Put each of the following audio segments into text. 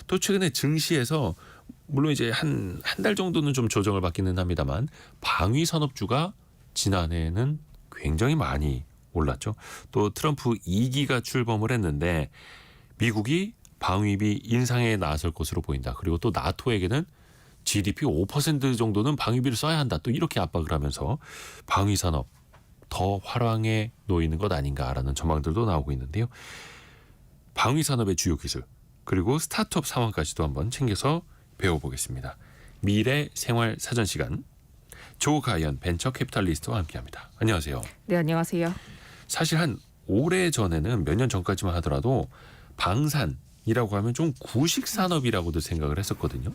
또 최근에 증시에서 물론 이제 한 달 정도는 좀 조정을 받기는 합니다만 방위 산업주가 지난해에는 굉장히 많이 올랐죠. 또 트럼프 2기가 출범을 했는데 미국이 방위비 인상에 나설 것으로 보인다. 그리고 또 나토에게는 GDP 5% 정도는 방위비를 써야 한다. 또 이렇게 압박을 하면서 방위 산업 더 화랑에 놓이는 것 아닌가라는 전망들도 나오고 있는데요. 방위 산업의 주요 기술 그리고 스타트업 상황까지도 한번 챙겨서 배워보겠습니다. 미래 생활 사전 시간 조가연 벤처 캐피탈리스트와 함께합니다. 안녕하세요. 네, 안녕하세요. 사실 한 오래 전에는 몇 년 전까지만 하더라도 방산이라고 하면 좀 구식 산업이라고도 생각을 했었거든요.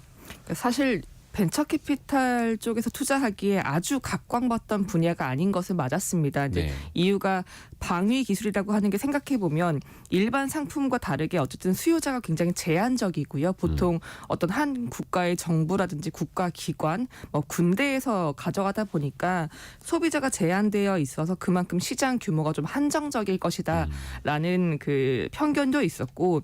사실 벤처 캐피탈 쪽에서 투자하기에 아주 각광받던 분야가 아닌 것은 맞았습니다. 이제 네. 이유가 방위 기술이라고 하는 게 생각해 보면 일반 상품과 다르게 어쨌든 수요자가 굉장히 제한적이고요. 보통 어떤 한 국가의 정부라든지 국가기관, 뭐 군대에서 가져가다 보니까 소비자가 제한되어 있어서 그만큼 시장 규모가 좀 한정적일 것이다라는 그 편견도 있었고.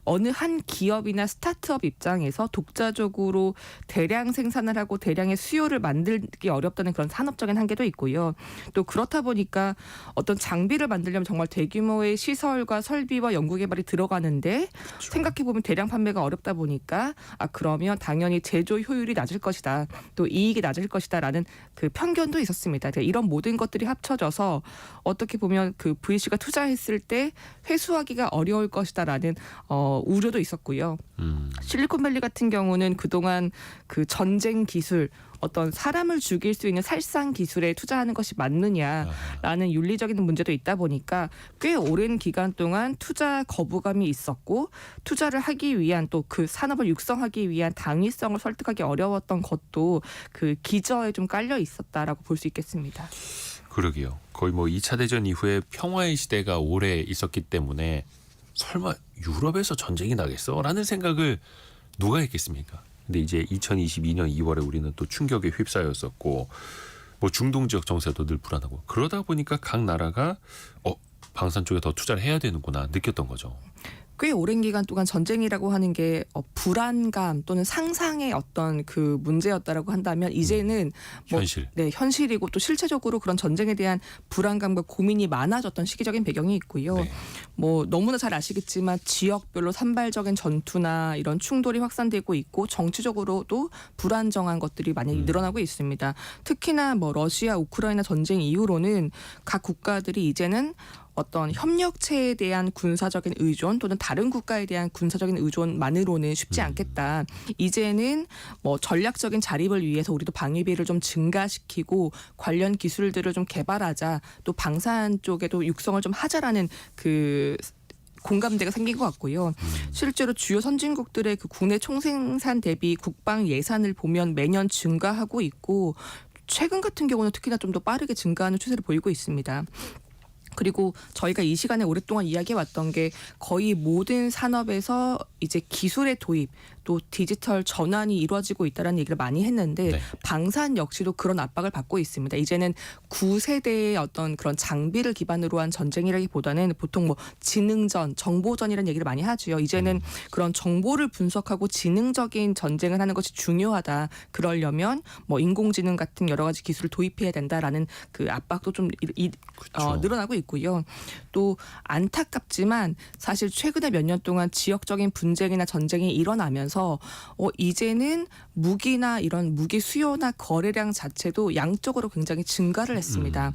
어느 한 기업이나 스타트업 입장에서 독자적으로 대량 생산을 하고 대량의 수요를 만들기 어렵다는 그런 산업적인 한계도 있고요. 또 그렇다 보니까 어떤 장비를 만들려면 정말 대규모의 시설과 설비와 연구개발이 들어가는데 그렇죠. 생각해보면 대량 판매가 어렵다 보니까 그러면 당연히 제조 효율이 낮을 것이다. 또 이익이 낮을 것이다라는 그 편견도 있었습니다. 이런 모든 것들이 합쳐져서 어떻게 보면 그 VC가 투자했을 때 회수하기가 어려울 것이다라는 우려도 있었고요. 실리콘밸리 같은 경우는 그동안 그 전쟁 기술 어떤 사람을 죽일 수 있는 살상 기술에 투자하는 것이 맞느냐라는 윤리적인 문제도 있다 보니까 꽤 오랜 기간 동안 투자 거부감이 있었고 투자를 하기 위한 또 그 산업을 육성하기 위한 당위성을 설득하기 어려웠던 것도 그 기저에 좀 깔려 있었다라고 볼 수 있겠습니다. 그러게요. 거의 뭐 2차 대전 이후에 평화의 시대가 오래 있었기 때문에 설마 유럽에서 전쟁이 나겠어? 라는 생각을 누가 했겠습니까? 근데 이제 2022년 2월에 우리는 또 충격에 휩싸였었고 뭐 중동 지역 정세도 늘 불안하고 그러다 보니까 각 나라가 방산 쪽에 더 투자를 해야 되는구나 느꼈던 거죠. 꽤 오랜 기간 동안 전쟁이라고 하는 게 불안감 또는 상상의 어떤 그 문제였다라고 한다면 이제는 현실. 네, 현실이고 또 실체적으로 그런 전쟁에 대한 불안감과 고민이 많아졌던 시기적인 배경이 있고요. 네. 뭐 너무나 잘 아시겠지만 지역별로 산발적인 전투나 이런 충돌이 확산되고 있고 정치적으로도 불안정한 것들이 많이 늘어나고 있습니다. 특히나 뭐 러시아 우크라이나 전쟁 이후로는 각 국가들이 이제는 어떤 협력체에 대한 군사적인 의존 또는 다른 국가에 대한 군사적인 의존만으로는 쉽지 않겠다. 이제는 뭐 전략적인 자립을 위해서 우리도 방위비를 좀 증가시키고 관련 기술들을 좀 개발하자. 또 방산 쪽에도 육성을 좀 하자라는 그 공감대가 생긴 것 같고요. 실제로 주요 선진국들의 그 국내 총생산 대비 국방 예산을 보면 매년 증가하고 있고 최근 같은 경우는 특히나 좀 더 빠르게 증가하는 추세를 보이고 있습니다. 그리고 저희가 이 시간에 오랫동안 이야기해왔던 게 거의 모든 산업에서 이제 기술의 도입 또 디지털 전환이 이루어지고 있다는 얘기를 많이 했는데 네. 방산 역시도 그런 압박을 받고 있습니다. 이제는 9세대의 어떤 그런 장비를 기반으로 한 전쟁이라기보다는 보통 뭐 지능전, 정보전이라는 얘기를 많이 하죠. 이제는 그런 정보를 분석하고 지능적인 전쟁을 하는 것이 중요하다. 그러려면 뭐 인공지능 같은 여러 가지 기술을 도입해야 된다라는 그 압박도 좀 그렇죠. 늘어나고 있고요. 또 안타깝지만 사실 최근에 몇 년 동안 지역적인 분쟁이나 전쟁이 일어나면서 이제는 무기나 이런 무기 수요나 거래량 자체도 양적으로 굉장히 증가를 했습니다.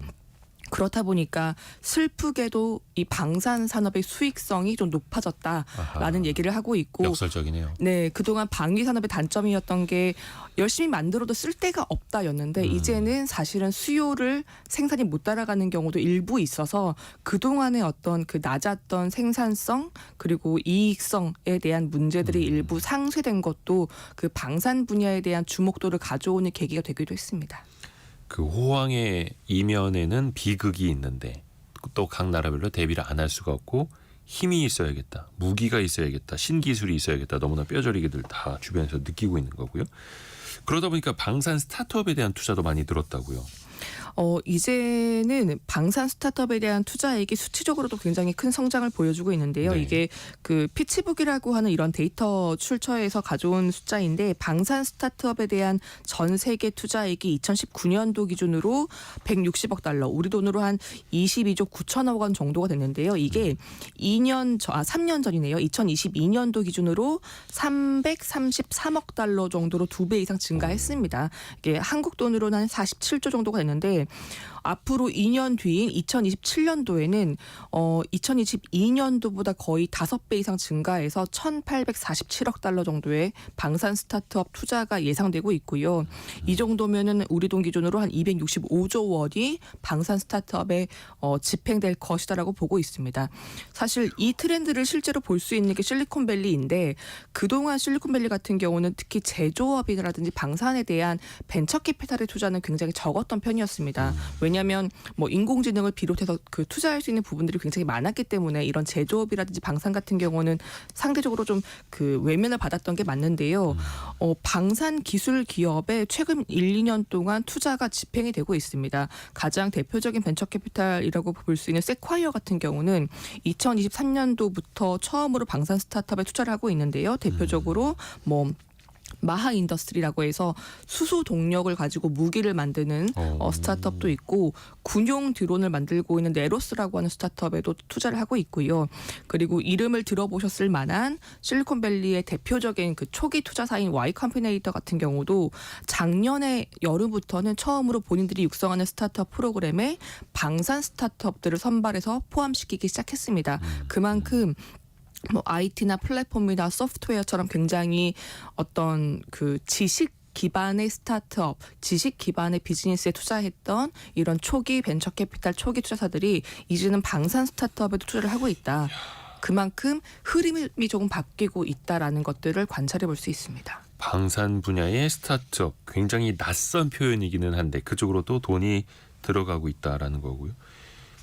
그렇다 보니까 슬프게도 이 방산 산업의 수익성이 좀 높아졌다라는 얘기를 하고 있고 역설적이네요. 네, 그동안 방위 산업의 단점이었던 게 열심히 만들어도 쓸 데가 없다였는데 이제는 사실은 수요를 생산이 못 따라가는 경우도 일부 있어서 그동안의 어떤 그 낮았던 생산성 그리고 이익성에 대한 문제들이 일부 상쇄된 것도 그 방산 분야에 대한 주목도를 가져오는 계기가 되기도 했습니다. 그 호황의 이면에는 비극이 있는데 또 각 나라별로 대비를 안 할 수가 없고 힘이 있어야겠다. 무기가 있어야겠다. 신기술이 있어야겠다. 너무나 뼈저리게들 다 주변에서 느끼고 있는 거고요. 그러다 보니까 방산 스타트업에 대한 투자도 많이 늘었다고요. 이제는 방산 스타트업에 대한 투자액이 수치적으로도 굉장히 큰 성장을 보여주고 있는데요. 네. 이게 그 피치북이라고 하는 이런 데이터 출처에서 가져온 숫자인데 방산 스타트업에 대한 전 세계 투자액이 2019년도 기준으로 160억 달러, 우리 돈으로 한 22조 9천억 원 정도가 됐는데요. 이게 3년 전이네요. 2022년도 기준으로 333억 달러 정도로 2배 이상 증가했습니다. 이게 한국 돈으로는 한 47조 정도가 됐는데 앞으로 2년 뒤인 2027년도에는 2022년도보다 거의 5배 이상 증가해서 1,847억 달러 정도의 방산 스타트업 투자가 예상되고 있고요. 이 정도면은 우리 돈 기준으로 한 265조 원이 방산 스타트업에 집행될 것이다라고 보고 있습니다. 사실 이 트렌드를 실제로 볼 수 있는 게 실리콘밸리인데 그동안 실리콘밸리 같은 경우는 특히 제조업이라든지 방산에 대한 벤처 캐피탈의 투자는 굉장히 적었던 편이었습니다. 왜냐하면 뭐 인공지능을 비롯해서 그 투자할 수 있는 부분들이 굉장히 많았기 때문에 이런 제조업이라든지 방산 같은 경우는 상대적으로 좀 그 외면을 받았던 게 맞는데요. 방산 기술 기업에 최근 1, 2년 동안 투자가 집행이 되고 있습니다. 가장 대표적인 벤처 캐피탈이라고 볼 수 있는 세콰이어 같은 경우는 2023년도부터 처음으로 방산 스타트업에 투자를 하고 있는데요. 대표적으로 뭐 마하 인더스트리라고 해서 수소 동력을 가지고 무기를 만드는 스타트업도 있고 군용 드론을 만들고 있는 네로스라고 하는 스타트업에도 투자를 하고 있고요. 그리고 이름을 들어보셨을 만한 실리콘밸리의 대표적인 그 초기 투자사인 Y 컴비네이터 같은 경우도 작년에 여름부터는 처음으로 본인들이 육성하는 스타트업 프로그램에 방산 스타트업들을 선발해서 포함시키기 시작했습니다. 그만큼 뭐 IT나 플랫폼이나 소프트웨어처럼 굉장히 어떤 그 지식 기반의 스타트업, 지식 기반의 비즈니스에 투자했던 이런 초기 벤처 캐피탈 초기 투자사들이 이제는 방산 스타트업에도 투자를 하고 있다. 그만큼 흐름이 조금 바뀌고 있다라는 것들을 관찰해 볼 수 있습니다. 방산 분야의 스타트업 굉장히 낯선 표현이기는 한데 그쪽으로도 돈이 들어가고 있다라는 거고요.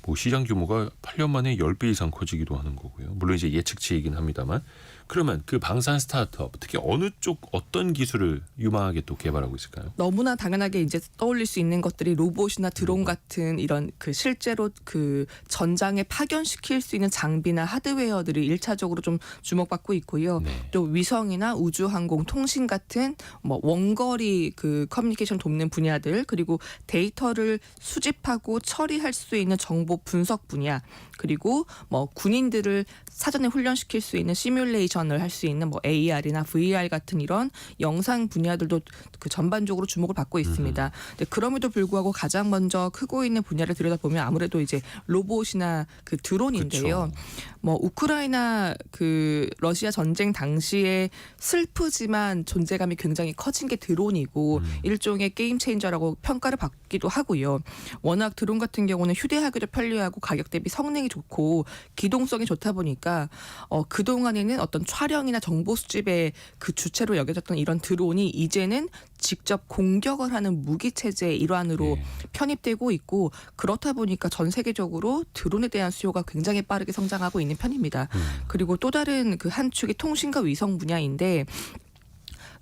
뭐 시장 규모가 8년 만에 10배 이상 커지기도 하는 거고요. 물론 이제 예측치이긴 합니다만 그러면 그 방산 스타트업 특히 어느 쪽 어떤 기술을 유망하게 또 개발하고 있을까요? 너무나 당연하게 이제 떠올릴 수 있는 것들이 로봇이나 드론 같은 이런 그 실제로 그 전장에 파견시킬 수 있는 장비나 하드웨어들이 1차적으로 좀 주목받고 있고요. 네. 또 위성이나 우주항공, 통신 같은 뭐 원거리 그 커뮤니케이션 돕는 분야들 그리고 데이터를 수집하고 처리할 수 있는 정보 분석 분야 그리고 뭐 군인들을 사전에 훈련시킬 수 있는 시뮬레이션을 할 수 있는 뭐 AR이나 VR 같은 이런 영상 분야들도 그 전반적으로 주목을 받고 있습니다. 근데 그럼에도 불구하고 가장 먼저 크고 있는 분야를 들여다보면 아무래도 이제 로봇이나 그 드론인데요. 그쵸. 뭐 우크라이나 그 러시아 전쟁 당시에 슬프지만 존재감이 굉장히 커진 게 드론이고 일종의 게임 체인저라고 평가를 받기도 하고요. 워낙 드론 같은 경우는 휴대하기도 편리하고 가격 대비 성능이 좋고 기동성이 좋다 보니까 그동안에는 어떤 촬영이나 정보 수집의 그 주체로 여겨졌던 이런 드론이 이제는 직접 공격을 하는 무기 체제의 일환으로 네. 편입되고 있고 그렇다 보니까 전 세계적으로 드론에 대한 수요가 굉장히 빠르게 성장하고 있는 편입니다. 그리고 또 다른 그 한 축이 통신과 위성 분야인데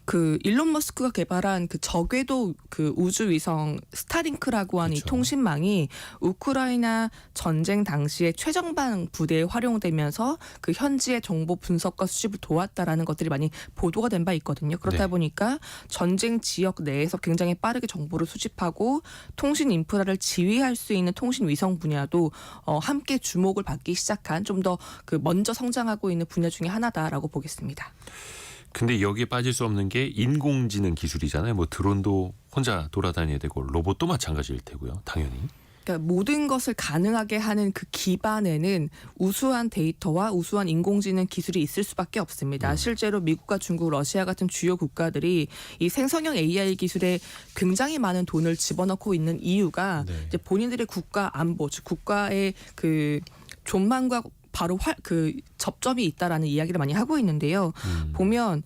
그 일론 머스크가 개발한 그 저궤도 그 우주 위성 스타링크라고 하는 이 그렇죠. 통신망이 우크라이나 전쟁 당시에 최전방 부대에 활용되면서 그 현지의 정보 분석과 수집을 도왔다라는 것들이 많이 보도가 된 바 있거든요. 그렇다 네. 보니까 전쟁 지역 내에서 굉장히 빠르게 정보를 수집하고 통신 인프라를 지휘할 수 있는 통신 위성 분야도 함께 주목을 받기 시작한 좀 더 그 먼저 성장하고 있는 분야 중에 하나다라고 보겠습니다. 근데 여기에 빠질 수 없는 게 인공지능 기술이잖아요. 뭐 드론도 혼자 돌아다녀야 되고 로봇도 마찬가지일 테고요. 당연히. 그러니까 모든 것을 가능하게 하는 그 기반에는 우수한 데이터와 우수한 인공지능 기술이 있을 수밖에 없습니다. 실제로 미국과 중국, 러시아 같은 주요 국가들이 이 생성형 AI 기술에 굉장히 많은 돈을 집어넣고 있는 이유가 네. 이제 본인들의 국가 안보, 즉 국가의 그 존망과 바로 그 접점이 있다라는 이야기를 많이 하고 있는데요. 음. 보면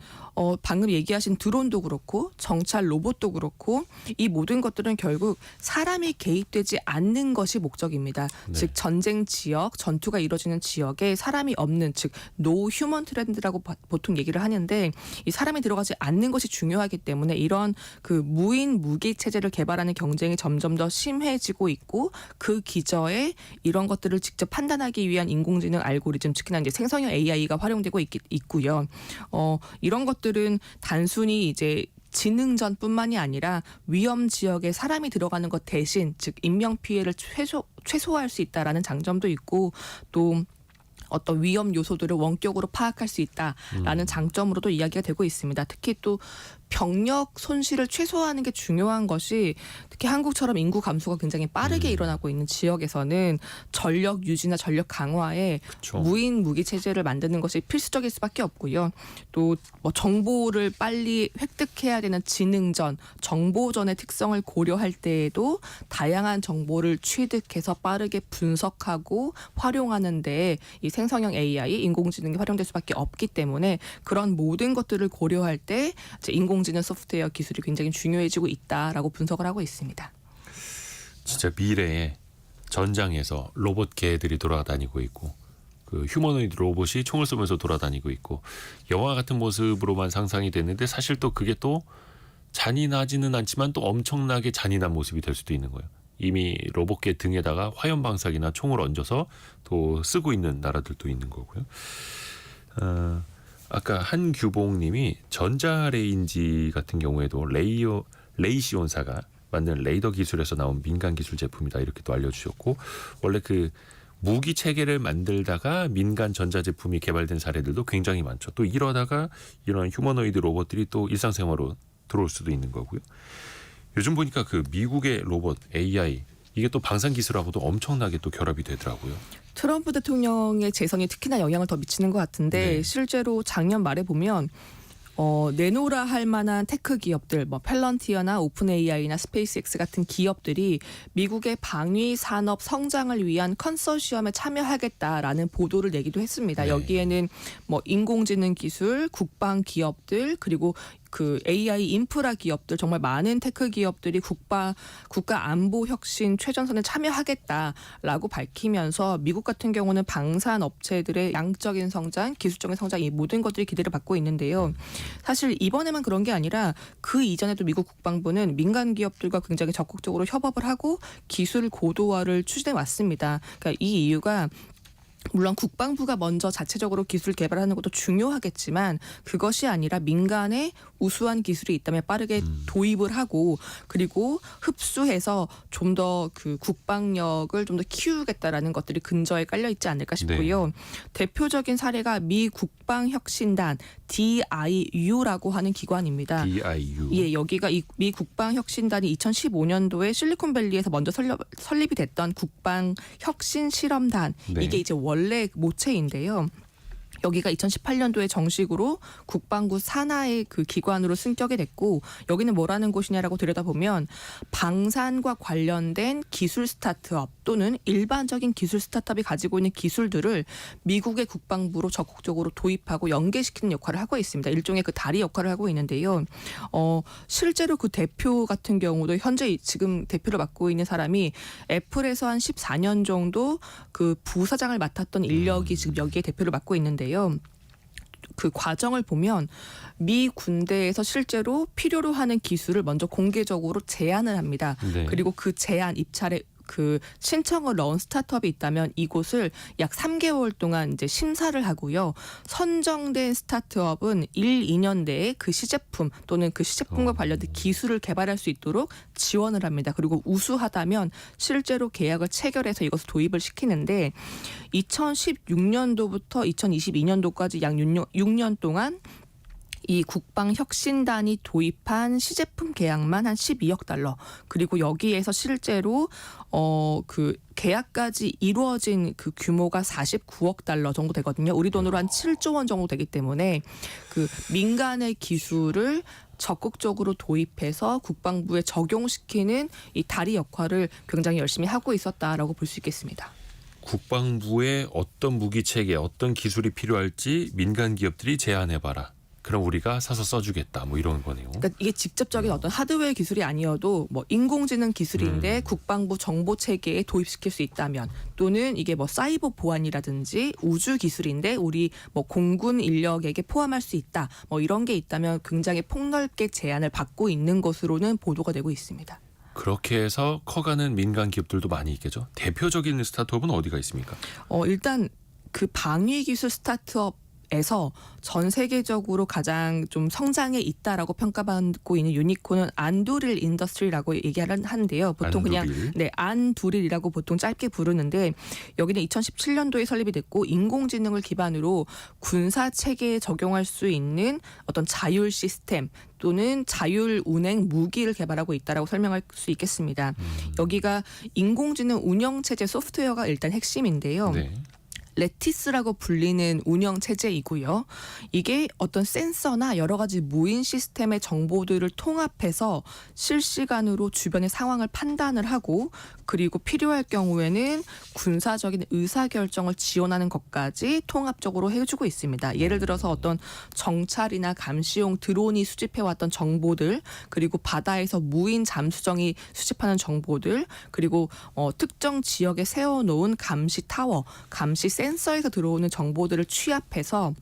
방금 얘기하신 드론도 그렇고 정찰 로봇도 그렇고 이 모든 것들은 결국 사람이 개입되지 않는 것이 목적입니다. 네. 즉 전쟁 지역, 전투가 이루어지는 지역에 사람이 없는 즉 노 휴먼 트렌드라고 보통 얘기를 하는데 이 사람이 들어가지 않는 것이 중요하기 때문에 이런 그 무인 무기 체제를 개발하는 경쟁이 점점 더 심해지고 있고 그 기저에 이런 것들을 직접 판단하기 위한 인공지능 알고리즘 특히나 이제 생성형 AI가 활용되고 있고요. 이런 것들은 단순히 이제 지능전뿐만이 아니라 위험 지역에 사람이 들어가는 것 대신 즉 인명 피해를 최소화할 수 있다라는 장점도 있고 또 어떤 위험 요소들을 원격으로 파악할 수 있다라는 장점으로도 이야기가 되고 있습니다. 특히 또 병력 손실을 최소화하는 게 중요한 것이 특히 한국처럼 인구 감소가 굉장히 빠르게 일어나고 있는 지역에서는 전력 유지나 전력 강화에 그쵸. 무인 무기 체제를 만드는 것이 필수적일 수밖에 없고요. 또 뭐 정보를 빨리 획득해야 되는 지능전, 정보전의 특성을 고려할 때에도 다양한 정보를 취득해서 빠르게 분석하고 활용하는 데 이 생성형 AI, 인공지능이 활용될 수밖에 없기 때문에 그런 모든 것들을 고려할 때 이제 인공지능 소프트웨어 기술이 굉장히 중요해지고 있다라고 분석을 하고 있습니다. 진짜 미래에 전장에서 로봇 개들이 돌아다니고 있고 그 휴머노이드 로봇이 총을 쏘면서 돌아다니고 있고 영화 같은 모습으로만 상상이 됐는데 사실 또 그게 또 잔인하지는 않지만 또 엄청나게 잔인한 모습이 될 수도 있는 거예요. 이미 로봇개 등에다가 화염 방사기나 총을 얹어서 또 쓰고 있는 나라들도 있는 거고요. 아까 한규봉님이 전자레인지 같은 경우에도 레이시온사가 만든 레이더 기술에서 나온 민간 기술 제품이다 이렇게 또 알려주셨고 원래 그 무기 체계를 만들다가 민간 전자 제품이 개발된 사례들도 굉장히 많죠. 또 이러다가 이런 휴머노이드 로봇들이 또 일상생활로 들어올 수도 있는 거고요. 요즘 보니까 그 미국의 로봇 AI 이게 또 방산 기술하고도 엄청나게 또 결합이 되더라고요. 트럼프 대통령의 재선이 특히나 영향을 더 미치는 것 같은데 네. 실제로 작년 말에 보면 내노라 할 만한 테크 기업들, 뭐 펠런티어나 오픈 AI나 스페이스X 같은 기업들이 미국의 방위 산업 성장을 위한 컨소시엄에 참여하겠다라는 보도를 내기도 했습니다. 네. 여기에는 뭐 인공지능 기술, 국방 기업들 그리고 그 AI 인프라 기업들 정말 많은 테크 기업들이 국가 안보 혁신 최전선에 참여하겠다라고 밝히면서 미국 같은 경우는 방산 업체들의 양적인 성장, 기술적인 성장 이 모든 것들이 기대를 받고 있는데요. 사실 이번에만 그런 게 아니라 그 이전에도 미국 국방부는 민간 기업들과 굉장히 적극적으로 협업을 하고 기술 고도화를 추진해 왔습니다. 그러니까 이 이유가 물론 국방부가 먼저 자체적으로 기술 개발하는 것도 중요하겠지만 그것이 아니라 민간에 우수한 기술이 있다면 빠르게 도입을 하고 그리고 흡수해서 좀 더 그 국방력을 좀 더 키우겠다라는 것들이 근저에 깔려 있지 않을까 싶고요. 대표적인 사례가 미 국방혁신단 DIU라고 하는 기관입니다. DIU. 예, 여기가 미 국방혁신단이 2015년도에 실리콘밸리에서 먼저 설립이 됐던 국방혁신실험단 네. 이게 이제 원래 모체인데요. 여기가 2018년도에 정식으로 국방부 산하의 그 기관으로 승격이 됐고 여기는 뭐라는 곳이냐라고 들여다보면 방산과 관련된 기술 스타트업 또는 일반적인 기술 스타트업이 가지고 있는 기술들을 미국의 국방부로 적극적으로 도입하고 연계시키는 역할을 하고 있습니다. 일종의 그 다리 역할을 하고 있는데요. 실제로 그 대표 같은 경우도 현재 지금 대표를 맡고 있는 사람이 애플에서 한 14년 정도 그 부사장을 맡았던 인력이 지금 여기에 대표를 맡고 있는데요. 그 과정을 보면 미 군대에서 실제로 필요로 하는 기술을 먼저 공개적으로 제안을 합니다. 네. 그리고 그 제안 입찰에 그 신청을 넣은 스타트업이 있다면 이곳을 약 3개월 동안 이제 심사를 하고요. 선정된 스타트업은 1-2년 내에 그 시제품 또는 그 시제품과 관련된 기술을 개발할 수 있도록 지원을 합니다. 그리고 우수하다면 실제로 계약을 체결해서 이것을 도입을 시키는데 2016년도부터 2022년도까지 약 6년 동안 이 국방혁신단이 도입한 시제품 계약만 한 12억 달러 그리고 여기에서 실제로 그 계약까지 이루어진 그 규모가 49억 달러 정도 되거든요. 우리 돈으로 한 7조 원 정도 되기 때문에 그 민간의 기술을 적극적으로 도입해서 국방부에 적용시키는 이 다리 역할을 굉장히 열심히 하고 있었다라고 볼 수 있겠습니다. 국방부에 어떤 무기 체계, 어떤 기술이 필요할지 민간 기업들이 제안해봐라. 그럼 우리가 사서 써주겠다. 뭐 이런 거네요. 그러니까 이게 직접적인 어떤 하드웨어 기술이 아니어도 뭐 인공지능 기술인데 국방부 정보 체계에 도입시킬 수 있다면, 또는 이게 뭐 사이버 보안이라든지 우주 기술인데 우리 뭐 공군 인력에게 포함할 수 있다. 뭐 이런 게 있다면 굉장히 폭넓게 제안을 받고 있는 것으로는 보도가 되고 있습니다. 그렇게 해서 커가는 민간 기업들도 많이 있겠죠. 대표적인 스타트업은 어디가 있습니까? 일단 그 방위 기술 스타트업에서 전 세계적으로 가장 좀 성장에 있다라고 평가받고 있는 유니콘은 안두릴 인더스트리라고 얘기를 하는데요. 보통 안두릴. 그냥 안두릴이라고 보통 짧게 부르는데, 여기는 2017년도에 설립이 됐고 인공지능을 기반으로 군사 체계에 적용할 수 있는 어떤 자율 시스템 또는 자율 운행 무기를 개발하고 있다라고 설명할 수 있겠습니다. 여기가 인공지능 운영 체제 소프트웨어가 일단 핵심인데요. 네. 레티스라고 불리는 운영 체제이고요. 이게 어떤 센서나 여러 가지 무인 시스템의 정보들을 통합해서 실시간으로 주변의 상황을 판단을 하고, 그리고 필요할 경우에는 군사적인 의사결정을 지원하는 것까지 통합적으로 해주고 있습니다. 예를 들어서 어떤 정찰이나 감시용 드론이 수집해왔던 정보들, 그리고 바다에서 무인 잠수정이 수집하는 정보들, 그리고 특정 지역에 세워놓은 감시 타워, 감시 센서에서 들어오는 정보들을 취합해서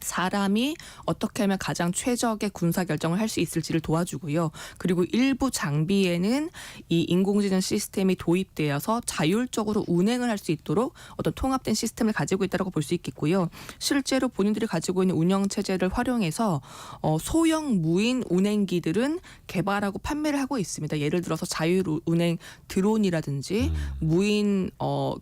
사람이 어떻게 하면 가장 최적의 군사 결정을 할 수 있을지를 도와주고요. 그리고 일부 장비에는 이 인공지능 시스템이 도입되어서 자율적으로 운행을 할 수 있도록 어떤 통합된 시스템을 가지고 있다고 볼 수 있겠고요. 실제로 본인들이 가지고 있는 운영 체제를 활용해서 소형 무인 운행기들은 개발하고 판매를 하고 있습니다. 예를 들어서 자율 운행 드론이라든지 무인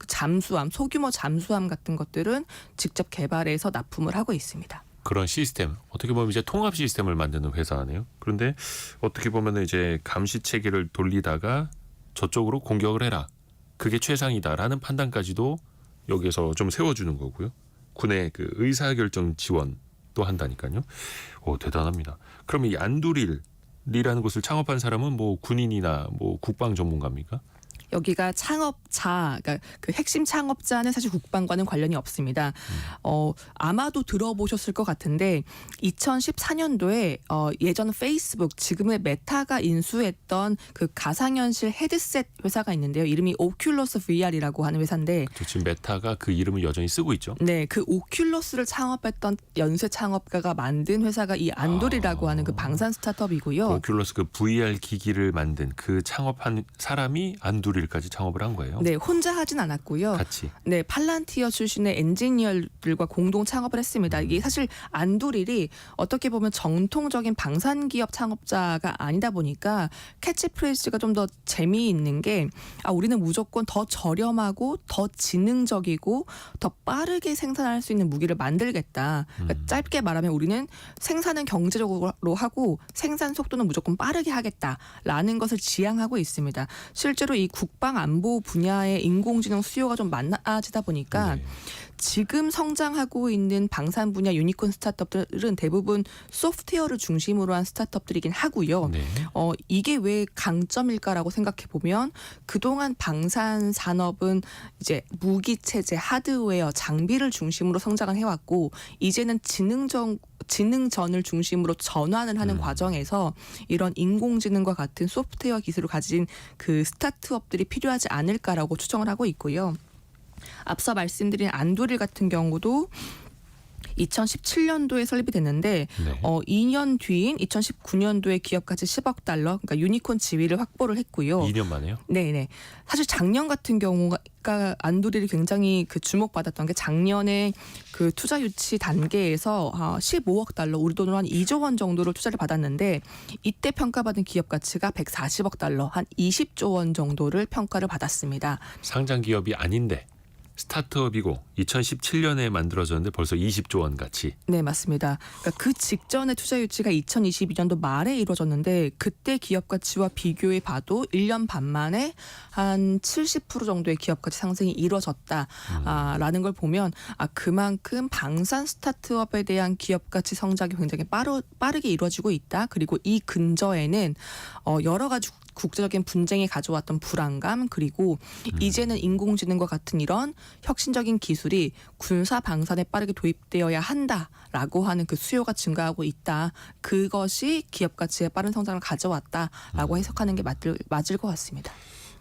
잠수함, 소규모 잠수함 같은 것들은 직접 개발해서 납품을 하고 있습니다. 그런 시스템, 어떻게 보면 이제 통합 시스템을 만드는 회사네요. 그런데 어떻게 보면 이제 감시 체계를 돌리다가 저쪽으로 공격을 해라, 그게 최상이다라는 판단까지도 여기에서 좀 세워주는 거고요. 군의 그 의사결정 지원도 한다니까요. 오, 대단합니다. 그럼 이 안두릴이라는 곳을 창업한 사람은 뭐 군인이나 뭐 국방 전문가입니까? 여기가 창업자, 그러니까 그 핵심 창업자는 사실 국방과는 관련이 없습니다. 아마도 들어보셨을 것 같은데 2014년도에 예전 페이스북, 지금의 메타가 인수했던 그 가상현실 헤드셋 회사가 있는데요. 이름이 오큘러스 VR이라고 하는 회사인데, 그렇죠. 지금 메타가 그 이름을 여전히 쓰고 있죠. 네, 그 오큘러스를 창업했던 연쇄 창업가가 만든 회사가 이 안돌이라고 하는 그 방산 스타트업이고요. 오큘러스 그 VR 기기를 만든 그 창업한 사람이 안두릴까지 창업을 한 거예요. 네, 혼자 하진 않았고요. 같이. 네, 팔란티어 출신의 엔지니어들과 공동 창업을 했습니다. 이게 사실 안두릴이 어떻게 보면 정통적인 방산 기업 창업자가 아니다 보니까 캐치프레이즈가 좀 더 재미있는 게, 우리는 무조건 더 저렴하고 더 지능적이고 더 빠르게 생산할 수 있는 무기를 만들겠다. 그러니까 짧게 말하면 우리는 생산은 경제적으로 하고 생산 속도는 무조건 빠르게 하겠다라는 것을 지향하고 있습니다. 실제로 이 국방 안보 분야의 인공지능 수요가 좀 많아지다 보니까 네. 지금 성장하고 있는 방산 분야 유니콘 스타트업들은 대부분 소프트웨어를 중심으로 한 스타트업들이긴 하고요. 네. 이게 왜 강점일까라고 생각해 보면, 그동안 방산 산업은 이제 무기 체제, 하드웨어, 장비를 중심으로 성장을 해왔고, 이제는 지능전을 중심으로 전환을 하는 과정에서 이런 인공지능과 같은 소프트웨어 기술을 가진 그 스타트업들이 필요하지 않을까라고 추정을 하고 있고요. 앞서 말씀드린 안두릴 같은 경우도 2017년도에 설립이 됐는데 네. 2년 뒤인 2019년도에 기업 가치 10억 달러, 그러니까 유니콘 지위를 확보를 했고요. 2년 만에요? 네네. 사실 작년 같은 경우가 안두릴이 굉장히 그 주목받았던 게, 작년에 그 투자 유치 단계에서 15억 달러, 우리 돈으로 한 2조 원 정도를 투자를 받았는데, 이때 평가받은 기업 가치가 140억 달러, 한 20조 원 정도를 평가를 받았습니다. 상장 기업이 아닌데 스타트업이고 2017년에 만들어졌는데 벌써 20조 원 가치. 네, 맞습니다. 그러니까 그 직전에 투자 유치가 2022년도 말에 이루어졌는데, 그때 기업 가치와 비교해 봐도 1년 반 만에 한 70% 정도의 기업 가치 상승이 이루어졌다라는 걸 보면, 그만큼 방산 스타트업에 대한 기업 가치 성장이 굉장히 빠르게 이루어지고 있다. 그리고 이 근저에는 여러 가지 국제적인 분쟁이 가져왔던 불안감 그리고 이제는 인공지능과 같은 이런 혁신적인 기술이 군사 방산에 빠르게 도입되어야 한다라고 하는 그 수요가 증가하고 있다. 그것이 기업 가치의 빠른 성장을 가져왔다라고 해석하는 게 맞을 것 같습니다.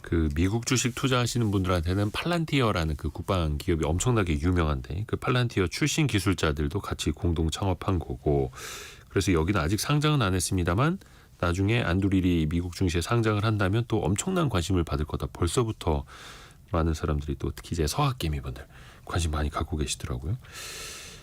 그 미국 주식 투자하시는 분들한테는 팔란티어라는 그 국방 기업이 엄청나게 유명한데 그 팔란티어 출신 기술자들도 같이 공동 창업한 거고 그래서 여기는 아직 상장은 안 했습니다만 나중에 안두릴이 미국 증시에 상장을 한다면 또 엄청난 관심을 받을 거다. 벌써부터 많은 사람들이 또 특히 이제 서학개미분들 관심 많이 갖고 계시더라고요.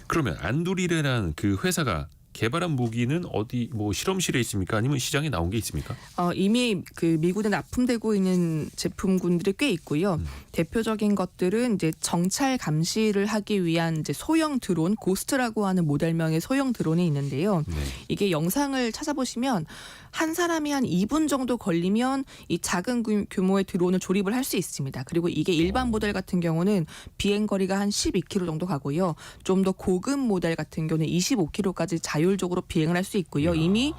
그러면 안두릴이라는 그 회사가 개발한 무기는 어디 뭐 실험실에 있습니까? 아니면 시장에 나온 게 있습니까? 이미 그 미군에 납품되고 있는 제품군들이 꽤 있고요. 대표적인 것들은 이제 정찰 감시를 하기 위한 이제 소형 드론 고스트라고 하는 모델명의 소형 드론이 있는데요. 네. 이게 영상을 찾아보시면 한 사람이 한 2분 정도 걸리면 이 작은 규모의 드론을 조립을 할 수 있습니다. 그리고 이게 일반 모델 같은 경우는 비행 거리가 한 12km 정도 가고요. 좀 더 고급 모델 같은 경우는 25km까지 자율적으로 비행을 할 수 있고요. 이미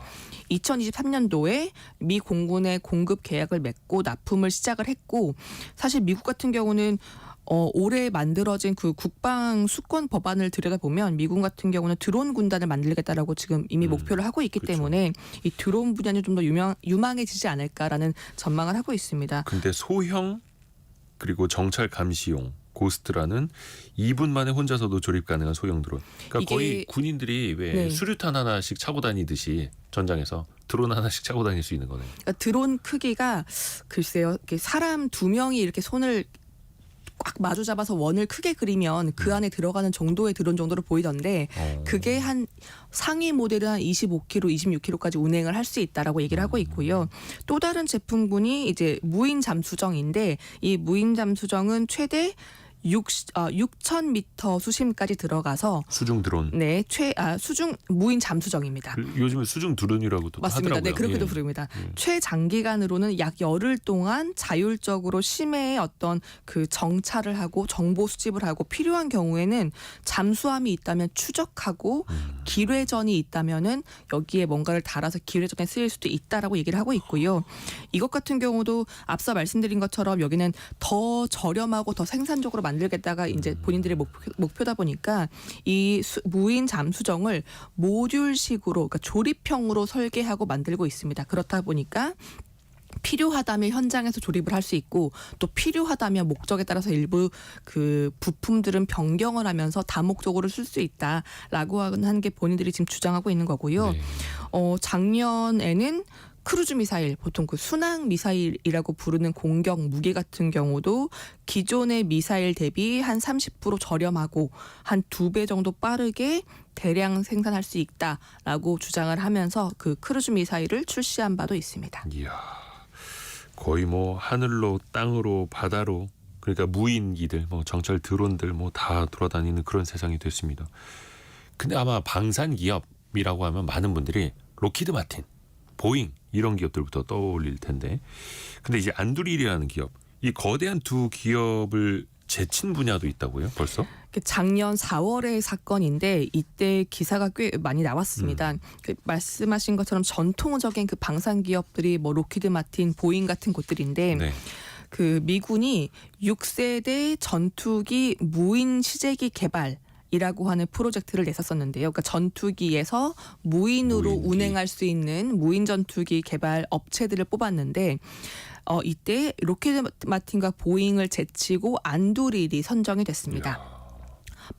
2023년도에 미 공군에 공급 계약을 맺고 납품을 시작을 했고 사실 미국 같은 경우는 올해 만들어진 그 국방 수권 법안을 들여다보면 미군 같은 경우는 드론 군단을 만들겠다라고 지금 이미 목표를 하고 있기 그렇죠. 때문에 이 드론 분야는 좀 더 유망해지지 않을까라는 전망을 하고 있습니다. 근데 소형 그리고 정찰 감시용 고스트라는 2분 만에 혼자서도 조립 가능한 소형 드론. 그러니까 이게- 거의 군인들이 왜 네. 수류탄 하나씩 차고 다니듯이 전장에서 드론 하나씩 차고 다닐 수 있는 거네요. 그러니까 드론 크기가 글쎄요, 이렇게 사람 2명이 이렇게 손을 꽉 마주 잡아서 원을 크게 그리면 그 안에 들어가는 정도의 드론 정도로 보이던데 그게 한 상위 모델은 한 25km, 26km까지 운행을 할 수 있다라고 얘기를 하고 있고요. 또 다른 제품군이 이제 무인 잠수정인데 이 무인 잠수정은 최대 6,000m 수심까지 들어가서 수중 드론. 네, 수중 무인 잠수정입니다. 요즘은 수중 드론이라고도 맞습니다. 하더라고요. 네, 그렇게도 예. 부릅니다. 최장기간으로는 약 열흘 동안 자율적으로 심해의 어떤 그 정찰을 하고 정보 수집을 하고 필요한 경우에는 잠수함이 있다면 추적하고 기뢰전이 있다면은 여기에 뭔가를 달아서 기뢰전에 쓰일 수도 있다라고 얘기를 하고 있고요. 이것 같은 경우도 앞서 말씀드린 것처럼 여기는 더 저렴하고 더 생산적으로 만들겠다가 이제 본인들의 목표다 보니까 이 무인 잠수정을 모듈식으로 그러니까 조립형으로 설계하고 만들고 있습니다. 그렇다 보니까 필요하다면 현장에서 조립을 할 수 있고 또 필요하다면 목적에 따라서 일부 그 부품들은 변경을 하면서 다목적으로 쓸 수 있다라고 하는 게 본인들이 지금 주장하고 있는 거고요. 네. 작년에는 크루즈 미사일, 보통 그 순항 미사일이라고 부르는 공격 무기 같은 경우도 기존의 미사일 대비 한 30% 저렴하고 한 2배 정도 빠르게 대량 생산할 수 있다라고 주장을 하면서 그 크루즈 미사일을 출시한 바도 있습니다. 이야, 거의 뭐 하늘로 땅으로 바다로 그러니까 무인기들 뭐 정찰 드론들 뭐 다 돌아다니는 그런 세상이 됐습니다. 근데 아마 방산 기업이라고 하면 많은 분들이 로키드 마틴, 보잉 이런 기업들부터 떠올릴 텐데 근데 이제 안두릴이라는 기업 이 거대한 두 기업을 제친 분야도 있다고요 벌써? 작년 4월의 사건인데 이때 기사가 꽤 많이 나왔습니다. 그 말씀하신 것처럼 전통적인 그 방산 기업들이 뭐 로키드 마틴, 보잉 같은 곳들인데 네. 그 미군이 6세대 전투기 무인 시제기 개발 이라고 하는 프로젝트를 냈었었는데요. 그러니까 전투기에서 무인으로 무인기. 운행할 수 있는 무인 전투기 개발 업체들을 뽑았는데 이때 로키드 마틴과 보잉을 제치고 안두릴이 선정이 됐습니다. 이야.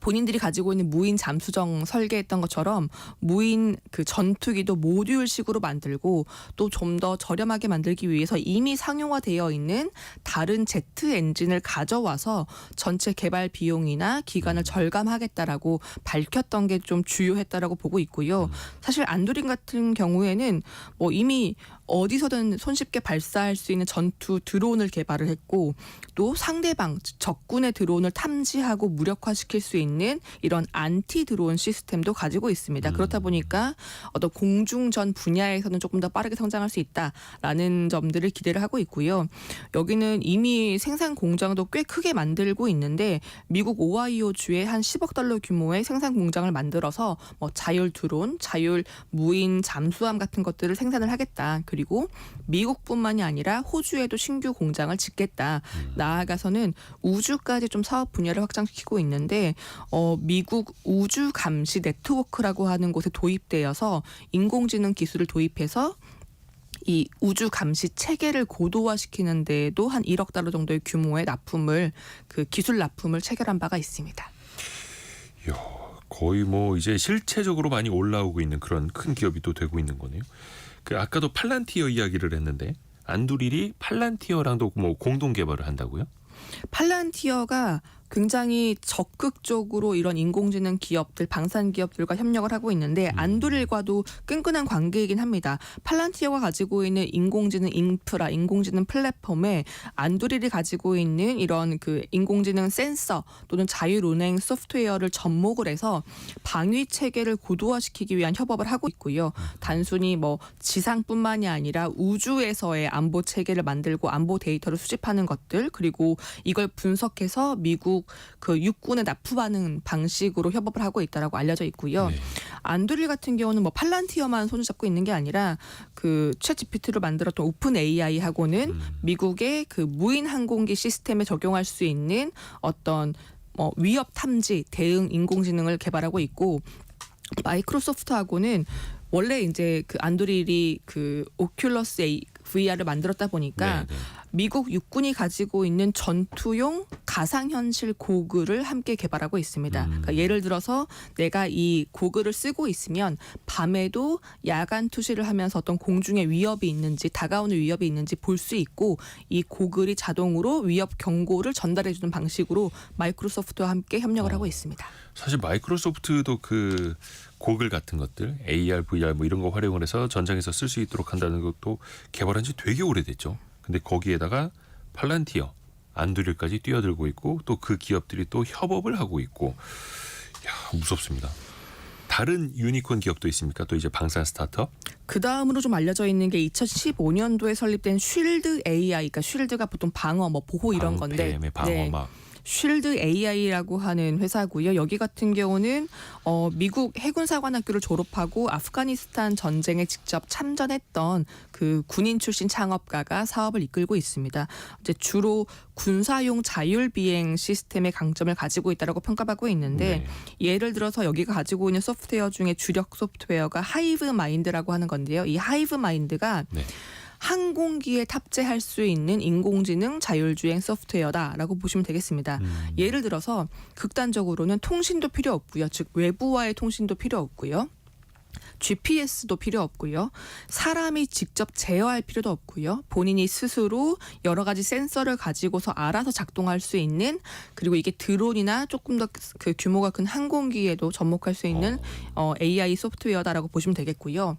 본인들이 가지고 있는 무인 잠수정 설계했던 것처럼 무인 그 전투기도 모듈식으로 만들고 또 좀 더 저렴하게 만들기 위해서 이미 상용화되어 있는 다른 제트 엔진을 가져와서 전체 개발 비용이나 기간을 절감하겠다라고 밝혔던 게 좀 주요했다라고 보고 있고요. 사실 안두린 같은 경우에는 뭐 이미 어디서든 손쉽게 발사할 수 있는 전투 드론을 개발을 했고 또 상대방 적군의 드론을 탐지하고 무력화시킬 수 있는 이런 안티 드론 시스템도 가지고 있습니다. 그렇다 보니까 어떤 공중전 분야에서는 조금 더 빠르게 성장할 수 있다라는 점들을 기대를 하고 있고요. 여기는 이미 생산 공장도 꽤 크게 만들고 있는데 미국 오하이오주에 한 10억 달러 규모의 생산 공장을 만들어서 뭐 자율 드론, 자율 무인 잠수함 같은 것들을 생산을 하겠다. 그리고 미국뿐만이 아니라 호주에도 신규 공장을 짓겠다. 나아가서는 우주까지 좀 사업 분야를 확장시키고 있는데 미국 우주 감시 네트워크라고 하는 곳에 도입되어서 인공지능 기술을 도입해서 이 우주 감시 체계를 고도화시키는 데에도 한 1억 달러 정도의 규모의 납품을 그 기술 납품을 체결한 바가 있습니다. 이야, 거의 뭐 이제 실체적으로 많이 올라오고 있는 그런 큰 기업이 또 되고 있는 거네요. 그 아까도 팔란티어 이야기를 했는데 안두릴이 팔란티어랑도 뭐 공동 개발을 한다고요? 팔란티어가 굉장히 적극적으로 이런 인공지능 기업들, 방산 기업들과 협력을 하고 있는데 안두릴과도 끈끈한 관계이긴 합니다. 팔란티어가 가지고 있는 인공지능 인프라, 인공지능 플랫폼에 안두릴이 가지고 있는 이런 그 인공지능 센서 또는 자율운행 소프트웨어를 접목을 해서 방위 체계를 고도화시키기 위한 협업을 하고 있고요. 단순히 뭐 지상뿐만이 아니라 우주에서의 안보 체계를 만들고 안보 데이터를 수집하는 것들, 그리고 이걸 분석해서 미국 그 육군에 납품하는 방식으로 협업을 하고 있다라고 알려져 있고요. 네. 안두릴 같은 경우는 뭐 팔란티어만 손을 잡고 있는 게 아니라 그 챗GPT로 만들었던 오픈 AI하고는 미국의 그 무인 항공기 시스템에 적용할 수 있는 어떤 위협 탐지 대응 인공지능을 개발하고 있고 마이크로소프트하고는 원래 이제 그 안두릴이 그 오큘러스 VR을 만들었다 보니까 네. 미국 육군이 가지고 있는 전투용 가상현실 고글을 함께 개발하고 있습니다. 그러니까 예를 들어서 내가 이 고글을 쓰고 있으면 밤에도 야간 투시를 하면서 어떤 공중에 위협이 있는지 다가오는 위협이 있는지 볼 수 있고 이 고글이 자동으로 위협 경고를 전달해주는 방식으로 마이크로소프트와 함께 협력을 하고 있습니다. 사실 마이크로소프트도 그 고글 같은 것들 AR, VR 뭐 이런 거 활용을 해서 전장에서 쓸 수 있도록 한다는 것도 개발한 지 되게 오래됐죠. 근데 거기에다가 팔란티어, 안두릴까지 뛰어들고 있고 또 그 기업들이 또 협업을 하고 있고 야, 무섭습니다. 다른 유니콘 기업도 있습니까? 또 이제 방산 스타트업? 그 다음으로 좀 알려져 있는 게 2015년도에 설립된 쉴드 AI, 그러니까 쉴드가 보통 방어, 뭐 보호 이런 건데, 방어막. 쉴드 AI라고 하는 회사고요. 여기 같은 경우는 미국 해군사관학교를 졸업하고 아프가니스탄 전쟁에 직접 참전했던 그 군인 출신 창업가가 사업을 이끌고 있습니다. 이제 주로 군사용 자율 비행 시스템의 강점을 가지고 있다라고 평가받고 있는데 예를 들어서 여기가 가지고 있는 소프트웨어 중에 주력 소프트웨어가 하이브 마인드라고 하는 건데요. 이 하이브 마인드가 항공기에 탑재할 수 있는 인공지능 자율주행 소프트웨어다라고 보시면 되겠습니다. 예를 들어서 극단적으로는 통신도 필요 없고요. 즉 외부와의 통신도 필요 없고요. GPS도 필요 없고요. 사람이 직접 제어할 필요도 없고요. 본인이 스스로 여러 가지 센서를 가지고서 알아서 작동할 수 있는, 그리고 이게 드론이나 조금 더 그 규모가 큰 항공기에도 접목할 수 있는 AI 소프트웨어다라고 보시면 되겠고요.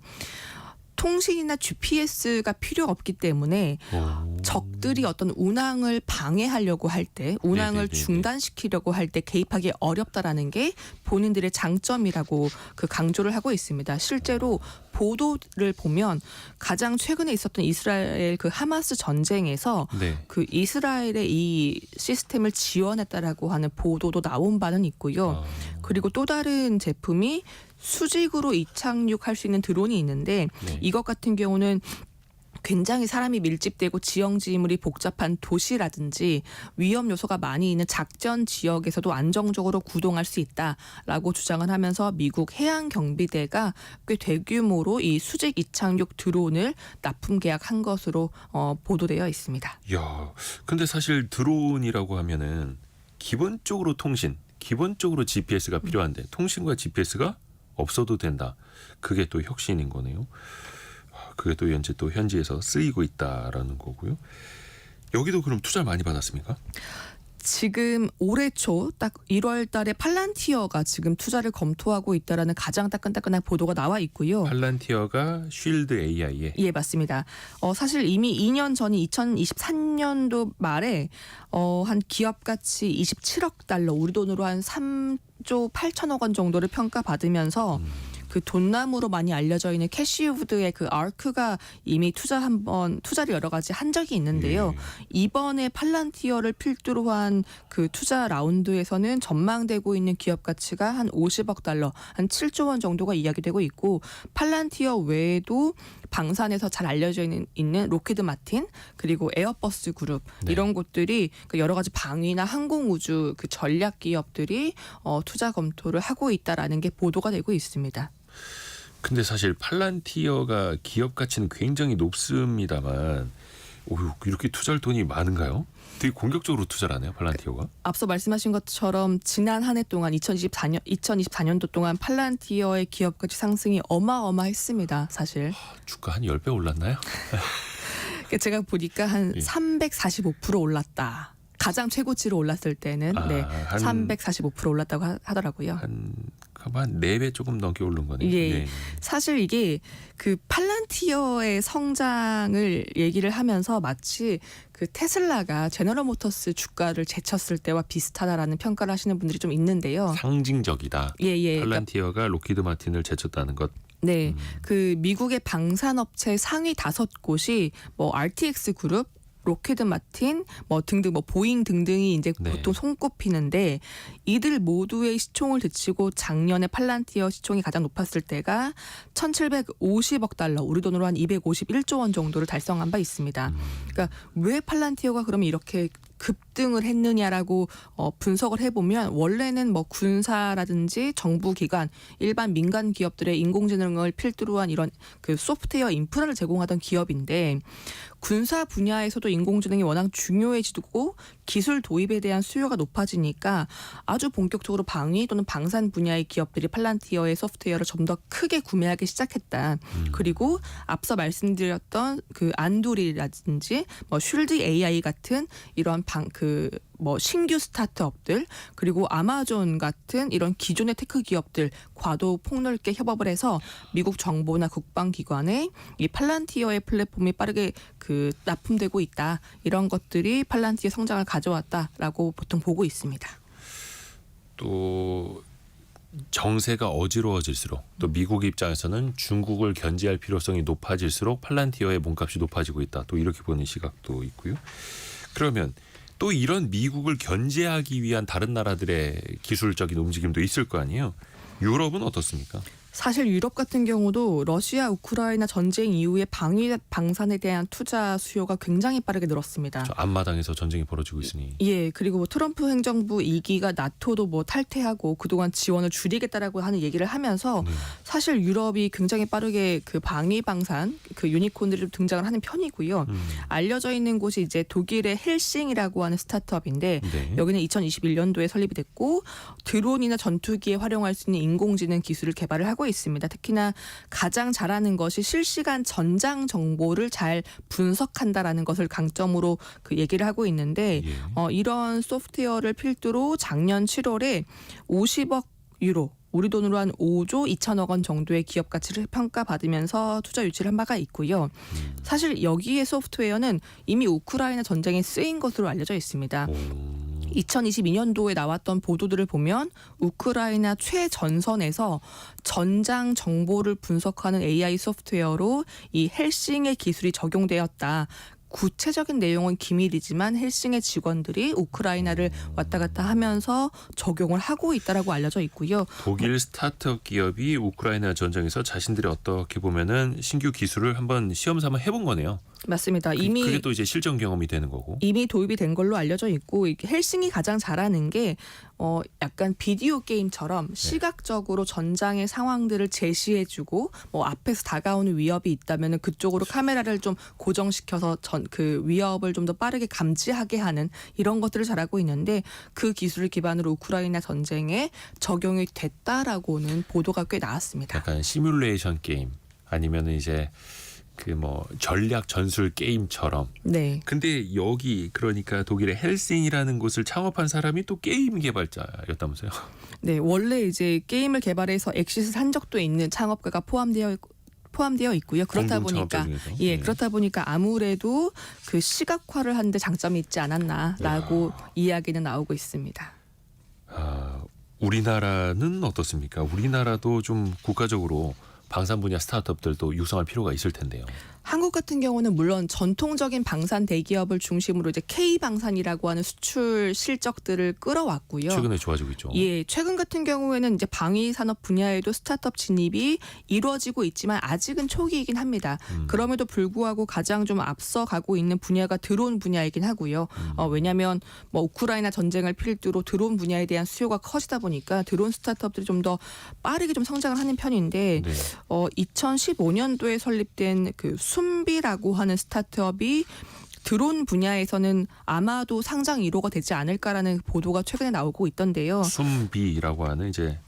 통신이나 GPS가 필요 없기 때문에 적들이 어떤 운항을 방해하려고 할 때, 운항을 중단시키려고 할 때 개입하기 어렵다라는 게 본인들의 장점이라고 그 강조를 하고 있습니다. 실제로 보도를 보면 가장 최근에 있었던 이스라엘 그 하마스 전쟁에서 그 이스라엘의 이 시스템을 지원했다라고 하는 보도도 나온 바는 있고요. 그리고 또 다른 제품이 수직으로 이착륙할 수 있는 드론이 있는데 이것 같은 경우는 굉장히 사람이 밀집되고 지형지물이 복잡한 도시라든지 위험 요소가 많이 있는 작전 지역에서도 안정적으로 구동할 수 있다라고 주장을 하면서 미국 해양경비대가 꽤 대규모로 이 수직 이착륙 드론을 납품 계약한 것으로 보도되어 있습니다. 야, 근데 사실 드론이라고 하면은 기본적으로 통신, 기본적으로 GPS가 필요한데 통신과 GPS가 없어도 된다. 그게 또 혁신인 거네요. 그게 또 현지에서 쓰이고 있다라는 거고요. 여기도 그럼 투자 많이 받았습니까? 지금 올해 초 딱 1월 달에 팔란티어가 지금 투자를 검토하고 있다라는 가장 따끈따끈한 보도가 나와 있고요. 팔란티어가 쉴드 AI에 예, 맞습니다. 사실 이미 2년 전인 2023년도 말에 한 기업 가치 27억 달러, 우리 돈으로 한 3조 8천억 원 정도를 평가받으면서 그 돈나무로 많이 알려져 있는 캐시우드의 그 아크가 이미 투자를 여러 가지 한 적이 있는데요. 예. 이번에 팔란티어를 필두로 한 그 투자 라운드에서는 전망되고 있는 기업 가치가 한 50억 달러, 한 7조 원 정도가 이야기되고 있고, 팔란티어 외에도 방산에서 잘 알려져 있는 로키드 마틴, 그리고 에어버스 그룹, 네. 이런 곳들이 그 여러 가지 방위나 항공우주 그 전략 기업들이 투자 검토를 하고 있다라는 게 보도가 되고 있습니다. 근데 사실 팔란티어가 기업 가치는 굉장히 높습니다만 이렇게 투자할 돈이 많은가요? 되게 공격적으로 투자를 하네요, 팔란티어가. 앞서 말씀하신 것처럼 지난 한 해 동안 2024년도 동안 팔란티어의 기업 가치 상승이 어마어마했습니다. 사실 주가 한 10배 올랐나요? 제가 보니까 한 예. 345% 올랐다. 가장 최고치로 올랐을 때는 한 345% 올랐다고 하더라고요. 한 4배 조금 넘게 오른 거네요. 예. 네. 사실 이게 그 팔란티어의 성장을 얘기를 하면서 마치 그 테슬라가 제너럴 모터스 주가를 제쳤을 때와 비슷하다라는 평가를 하시는 분들이 좀 있는데요. 상징적이다. 예. 팔란티어가 로키드 마틴을 제쳤다는 것. 네, 그 미국의 방산업체 상위 5곳이 뭐 RTX 그룹, 로키드 마틴, 뭐 등등, 뭐 보잉 등등이 이제 네. 보통 손꼽히는데, 이들 모두의 시총을 제치고 작년에 팔란티어 시총이 가장 높았을 때가 1,750억 달러, 우리 돈으로 한 251조 원 정도를 달성한 바 있습니다. 그러니까 왜 팔란티어가 그러면 이렇게 급등을 했느냐라고 분석을 해보면, 원래는 뭐 군사라든지 정부기관, 일반 민간 기업들의 인공지능을 필두로 한 이런 그 소프트웨어 인프라를 제공하던 기업인데, 군사 분야에서도 인공지능이 워낙 중요해지고 기술 도입에 대한 수요가 높아지니까 아주 본격적으로 방위 또는 방산 분야의 기업들이 팔란티어의 소프트웨어를 좀 더 크게 구매하기 시작했다. 그리고 앞서 말씀드렸던 그 안두리라든지 뭐 슐드 AI 같은 이런 뭐 신규 스타트업들, 그리고 아마존 같은 이런 기존의 테크 기업들과도 폭넓게 협업을 해서 미국 정보나 국방기관에 이 팔란티어의 플랫폼이 빠르게 그 납품되고 있다. 이런 것들이 팔란티어 성장을 가져왔다라고 보통 보고 있습니다. 또 정세가 어지러워질수록, 또 미국 입장에서는 중국을 견제할 필요성이 높아질수록 팔란티어의 몸값이 높아지고 있다. 또 이렇게 보는 시각도 있고요. 그러면 또 이런 미국을 견제하기 위한 다른 나라들의 기술적인 움직임도 있을 거 아니에요. 유럽은 어떻습니까? 사실 유럽 같은 경우도 러시아 우크라이나 전쟁 이후에 방위 방산에 대한 투자 수요가 굉장히 빠르게 늘었습니다. 저 앞마당에서 전쟁이 벌어지고 있으니. 예, 그리고 뭐 트럼프 행정부 2기가 나토도 뭐 탈퇴하고 그동안 지원을 줄이겠다라고 하는 얘기를 하면서, 네. 사실 유럽이 굉장히 빠르게 그 방위 방산 그 유니콘들이 등장을 하는 편이고요. 알려져 있는 곳이 이제 독일의 헬싱이라고 하는 스타트업인데, 네. 여기는 2021년도에 설립이 됐고, 드론이나 전투기에 활용할 수 있는 인공지능 기술을 개발을 하고 있습니다. 특히나 가장 잘하는 것이 실시간 전장 정보를 잘 분석한다라는 것을 강점으로 그 얘기를 하고 있는데, 예. 이런 소프트웨어를 필두로 작년 7월에 50억 유로, 우리 돈으로 한 5조 2천억 원 정도의 기업 가치를 평가받으면서 투자 유치를 한 바가 있고요. 사실 여기에 소프트웨어는 이미 우크라이나 전쟁에 쓰인 것으로 알려져 있습니다. 2022년도에 나왔던 보도들을 보면 우크라이나 최전선에서 전장 정보를 분석하는 AI 소프트웨어로 이 헬싱의 기술이 적용되었다. 구체적인 내용은 기밀이지만 헬싱의 직원들이 우크라이나를 왔다 갔다 하면서 적용을 하고 있다라고 알려져 있고요. 독일 스타트업 기업이 우크라이나 전쟁에서 자신들이 어떻게 보면은 신규 기술을 한번 시험 삼아 해본 거네요. 맞습니다. 이미 그게 또 이제 실전 경험이 되는 거고. 이미 도입이 된 걸로 알려져 있고, 헬싱이 가장 잘하는 게 약간 비디오 게임처럼 시각적으로 전장의 상황들을 제시해주고, 뭐 앞에서 다가오는 위협이 있다면은 그쪽으로 카메라를 좀 고정시켜서 그 위협을 좀 더 빠르게 감지하게 하는 이런 것들을 잘하고 있는데, 그 기술을 기반으로 우크라이나 전쟁에 적용이 됐다라고는 보도가 꽤 나왔습니다. 약간 시뮬레이션 게임 아니면은 이제 그 뭐 전략 전술 게임처럼. 네. 근데 여기 그러니까 독일의 헬싱이라는 곳을 창업한 사람이 또 게임 개발자였다면서요? 네, 원래 이제 게임을 개발해서 엑시스 한 적도 있는 창업가가 포함되어 있고요. 그렇다 공동 창업자 보니까 중에서. 예, 네. 그렇다 보니까 아무래도 그 시각화를 하는데 장점이 있지 않았나라고 이야기는 나오고 있습니다. 아, 우리나라는 어떻습니까? 우리나라도 좀 국가적으로 방산 분야 스타트업들도 육성할 필요가 있을 텐데요. 한국 같은 경우는 물론 전통적인 방산 대기업을 중심으로 이제 K방산이라고 하는 수출 실적들을 끌어왔고요. 최근에 좋아지고 있죠. 예, 최근 같은 경우에는 이제 방위 산업 분야에도 스타트업 진입이 이루어지고 있지만 아직은 초기이긴 합니다. 그럼에도 불구하고 가장 좀 앞서가고 있는 분야가 드론 분야이긴 하고요. 왜냐하면 뭐 우크라이나 전쟁을 필두로 드론 분야에 대한 수요가 커지다 보니까 드론 스타트업들이 좀 더 빠르게 좀 성장을 하는 편인데 네. 2015년도에 설립된 그 숨비라고 하는 스타트업이 드론 분야에서는 아마도 상장 1호가 되지 않을까라는 보도가 최근에 나오고 있던데요. 숨비라고 하는 이제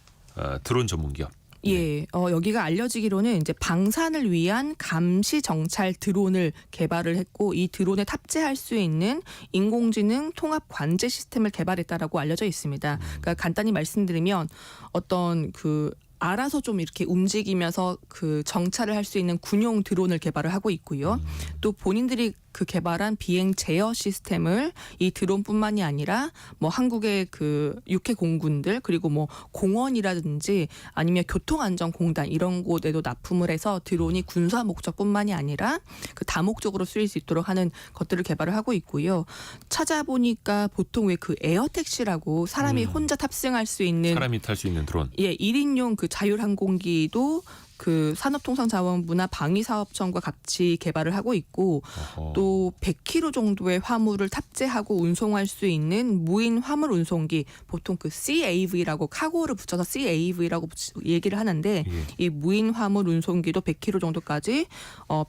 드론 전문 기업. 예, 여기가 알려지기로는 이제 방산을 위한 감시 정찰 드론을 개발을 했고 이 드론에 탑재할 수 있는 인공지능 통합 관제 시스템을 개발했다라고 알려져 있습니다. 그러니까 간단히 말씀드리면 어떤 그 알아서 좀 이렇게 움직이면서 그 정찰을 할 수 있는 군용 드론을 개발을 하고 있고요. 또 본인들이 그 개발한 비행 제어 시스템을 이 드론뿐만이 아니라 뭐 한국의 그 육해 공군들 그리고 뭐 공원이라든지 아니면 교통안전공단 이런 곳에도 납품을 해서 드론이 군사 목적뿐만이 아니라 그 다목적으로 쓰일 수 있도록 하는 것들을 개발을 하고 있고요. 찾아보니까 보통 왜 그 에어택시라고 사람이 혼자 탑승할 수 있는 사람이 탈 수 있는 드론. 예, 1인용 그 자율항공기도 그 산업통상자원부나 방위사업청과 같이 개발을 하고 있고 어허. 또 100kg 정도의 화물을 탑재하고 운송할 수 있는 무인 화물 운송기 보통 그 CAV라고 카고를 붙여서 CAV라고 얘기를 하는데 예. 이 무인 화물 운송기도 100kg 정도까지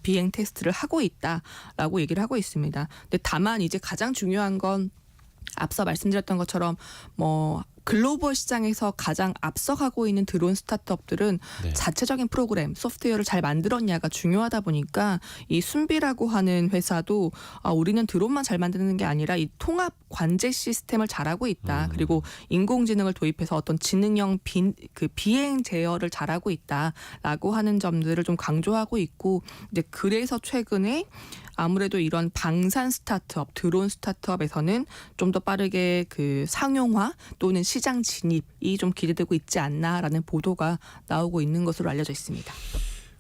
비행 테스트를 하고 있다라고 얘기를 하고 있습니다. 근데 다만 이제 가장 중요한 건 앞서 말씀드렸던 것처럼 뭐 글로벌 시장에서 가장 앞서가고 있는 드론 스타트업들은 네. 자체적인 프로그램, 소프트웨어를 잘 만들었냐가 중요하다 보니까 이 순비라고 하는 회사도 우리는 드론만 잘 만드는 게 아니라 이 통합 관제 시스템을 잘하고 있다. 그리고 인공지능을 도입해서 어떤 지능형 비행 제어를 잘하고 있다라고 하는 점들을 좀 강조하고 있고 이제 그래서 최근에 아무래도 이런 방산 스타트업, 드론 스타트업에서는 좀 더 빠르게 그 상용화 또는 시장 진입이 좀 기대되고 있지 않나라는 보도가 나오고 있는 것으로 알려져 있습니다.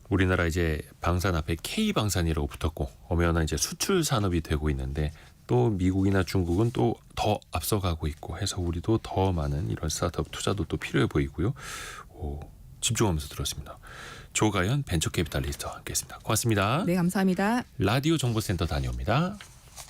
우리나라 이제 방산 앞에 K 방산이라고 붙었고 엄연한 이제 수출 산업이 되고 있는데 또 미국이나 중국은 또 더 앞서가고 있고 해서 우리도 더 많은 이런 스타트업 투자도 또 필요해 보이고요. 집중하면서 들었습니다. 조가연 벤처캐피탈리스트와 함께했습니다. 고맙습니다. 네, 감사합니다. 라디오 정보센터 다녀옵니다.